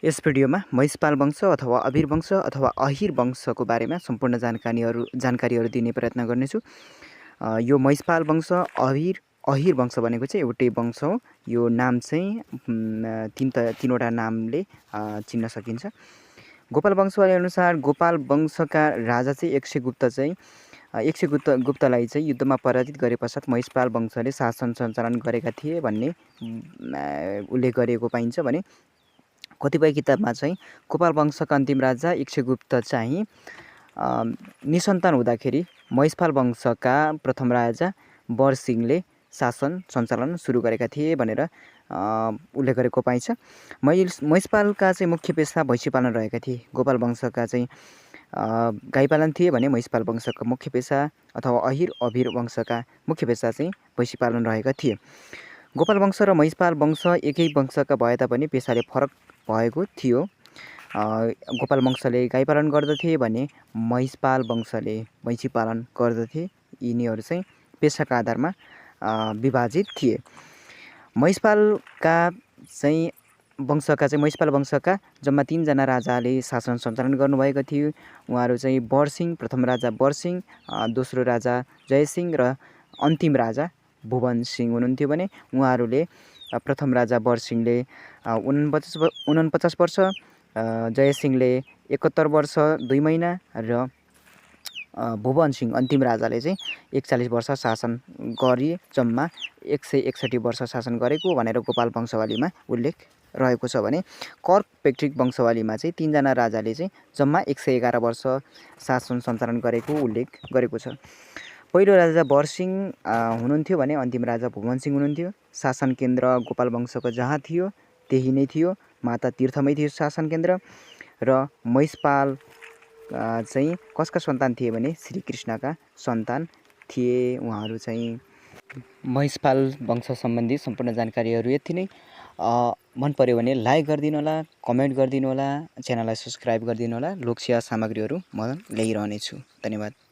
यस भिडियोमा महिषपाल वंश अथवा अभिर वंश अथवा अहिर वंशको बारेमा सम्पूर्ण जानकारीहरू दिने प्रयत्न गर्नेछु। यो महिषपाल वंश अहिर वंश भनेको चाहिँ एउटै वंश हो। यो नाम चाहिँ तीनवटा नामले चिन्न सकिन्छ। गोपाल वंशवाले अनुसार गोपाल वंशका राजा चाहिँ यक्षगुप्तलाई चाहिँ युद्धमा पराजित गरे पश्चात महिषपाल वंशले शासन सञ्चालन गरेका थिए भन्ने उल्लेख गरिएको पाइन्छ भने कतिपय किताबमा चाहिँ गोपाल वंशका अन्तिम राजा यक्षगुप्त चाहिँ निसन्तान हुँदाखेरि महिषपाल वंशका प्रथम राजा बरसिंहले शासन सञ्चालन सुरु गरेका थिए भनेर उल्लेख गरेको पाइन्छ। महिषपालका चाहिँ मुख्य पेसा भैँसी पालन रहेका थिए। गोपाल वंशका चाहिँ गाई पालन थिए भने महिषपाल वंशका मुख्य पेसा अथवा अभिर वंशका मुख्य पेसा चाहिँ भैँसी पालन रहेका थिए। गोपाल वंश र महिषपाल वंश एकै वंशका भए तापनि पेसाले फरक भएको थियो। गोपाल वंशले गाई पालन गर्दथे भने महिषपाल वंशले भैँसी पालन गर्दथे। यिनीहरू चाहिँ पेसाका आधारमा विभाजित थिए। महिषपाल वंशका जम्मा 3 जना राजाले शासन सञ्चालन गर्नुभएको थियो। उहाँहरू चाहिँ बरसिंह, प्रथम राजा बरसिंह, दोस्रो राजा जयसिंह र अन्तिम राजा भुवनसिंह हुनुहुन्थ्यो भने उहाँहरूले प्रथम राजा बरसिंहले 49 वर्ष, जयसिंहले 71 वर्ष 2 महिना र भुवनसिंह अन्तिम राजाले चाहिँ 41 वर्ष शासन गरी जम्मा 161 वर्ष शासन गरेको भनेर गोपाल वंशवालीमा उल्लेख रहेको छ भने कर्क पेट्रिक वंशवालीमा चाहिँ 3 जना राजाले चाहिँ जम्मा 111 वर्ष शासन सञ्चालन गरेको उल्लेख गरेको छ। पहिलो राजा बरसिंह हुनुहुन्थ्यो भने अन्तिम राजा भुवनसिंह हुनुहुन्थ्यो। शासन केन्द्र गोपाल वंशको जहाँ थियो त्यही नै थियो, माता तीर्थमै थियो शासन केन्द्र। र महिषपाल चाहिँ कसका सन्तान थिए भने श्रीकृष्णका सन्तान थिए। उहाँहरू चाहिँ महिषपाल वंश सम्बन्धी सम्पूर्ण जानकारीहरू यति नै। मन पर्यो भने लाइक गरिदिनु होला, कमेन्ट गरिदिनु होला, च्यानललाई सब्सक्राइब गरिदिनु होला। लोकसेवा सामग्रीहरू म ल्याइरहनेछु। धन्यवाद।